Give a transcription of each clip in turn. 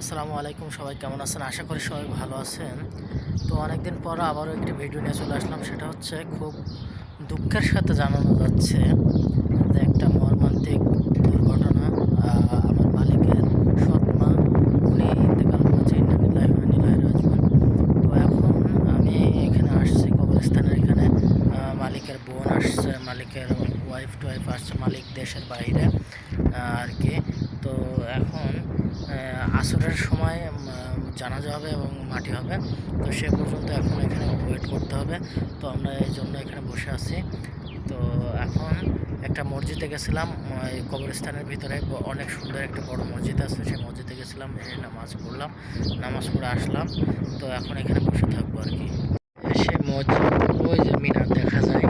আসসালামু আলাইকুম, সবাই কেমন আছেন? আশা করি সবাই ভালো আছেন। তো অনেকদিন পর আবারও একটি ভিডিও নিয়ে চলে আসলাম। সেটা হচ্ছে খুব দুঃখের সাথে জানানো যাচ্ছে যে একটা মর্মান্তিক দুর্ঘটনা। আমার মালিকের সৎ মা উনি ইন্তেকাল করেছে। ইন্না লিল্লাহি ওয়া ইন্না ইলাইহি রাজিউন। তো এখন আমি এখানে আসছি কবরস্থানের এখানে। মালিকের বোন আসছে, মালিকের ওয়াইফ টোয়াইফ আসছে, মালিক দেশের বাইরে আর কি। তো এখন আসরের সময় জানাজা হবে এবং মাটি হবে। তো সে পর্যন্ত এখন এখানে ওয়েট করতে হবে। তো আমরা এই জন্য এখানে বসে আছি। তো এখন একটা মসজিদে গেছিলাম, এই কবরস্থানের ভিতরে অনেক সুন্দর একটা বড় মসজিদ আছে। সেই মসজিদে গেছিলাম, এসে নামাজ পড়লাম, নামাজ পড়ে আসলাম। তো এখন এখানে বসে থাকবো আর কি। সেই মসজিদ, ওই যে মিনার দেখা যায়।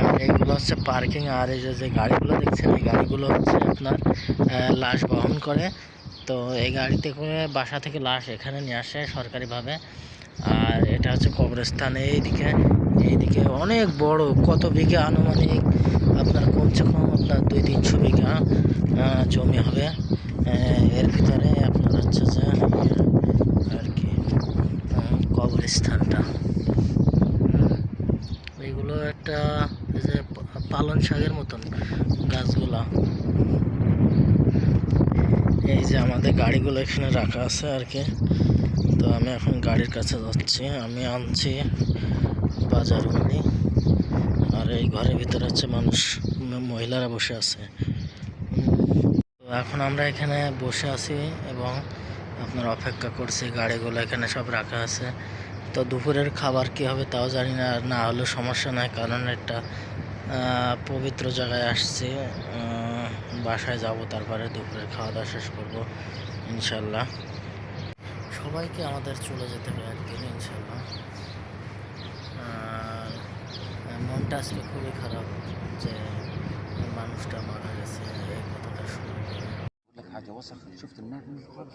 আর এগুলো হচ্ছে পার্কিং। আর এই যে গাড়িগুলো দেখছেন, এই গাড়িগুলো হচ্ছে আপনার লাশ বহন করে। তো এই গাড়িতে করে বাসা থেকে লাশ এখানে নিয়ে আসে সরকারিভাবে। আর এটা হচ্ছে কবরস্থান। এইদিকে অনেক বড়, কত বিঘা আনুমানিক আপনার কমসে কম আপনার 200-300 বিঘা জমি হবে। এর ভিতরে আপনার হচ্ছে যে আর কি কবরস্থানটা। এইগুলো একটা যে পালন শাকের মতন গাছগুলা। এই যে আমাদের গাড়িগুলো এখানে রাখা আছে আর কি। তো আমি এখন গাড়ির কাছে যাচ্ছি, আমি আনছি বাজারগুলি। আর এই ঘরের ভিতরে হচ্ছে মানুষ, মহিলারা বসে আছে। তো এখন আমরা এখানে বসে আছি এবং আপনার অপেক্ষা করছি। গাড়িগুলো এখানে সব রাখা আছে। তো দুপুরের খাবার কি হবে তাও জানি না, আর না হলেও সমস্যা নাই, কারণ একটা পবিত্র জায়গায় আসছি। বাসায় যাব, তারপরে দুপুরের খাওয়া দাওয়া শেষ করবো ইনশাল্লাহ। সবাইকে আমাদের চলে যেতে হবে একদিন ইনশাল্লাহ। আর মনটা আজকে খুবই খারাপ যে মানুষটা মারা গেছে, এই কথাটা শুনে। لك حاجة وسخ شفت النار من الخارج.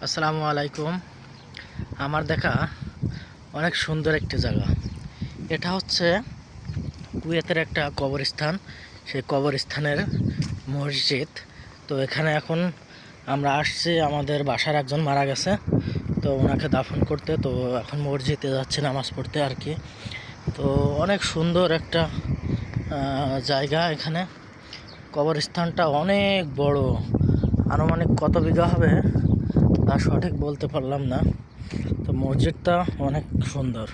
আসসালামু আলাইকুম। আমার দেখা অনেক সুন্দর একটি জায়গা। এটা হচ্ছে কুয়েতের একটা কবরস্থান। সেই কবরস্থানের মসজিদ। তো এখানে এখন আমরা আসছি, আমাদের বাসার একজন মারা গেছে, তো ওনাকে দাফন করতে। তো এখন মসজিদে যাচ্ছি নামাজ পড়তে আর কি। তো অনেক সুন্দর একটা জায়গা এখানে। কবরস্থানটা অনেক বড়, আনুমানিক কত বিঘা হবে তা সঠিক বলতে পারলাম না। তো মসজিদটা অনেক সুন্দর।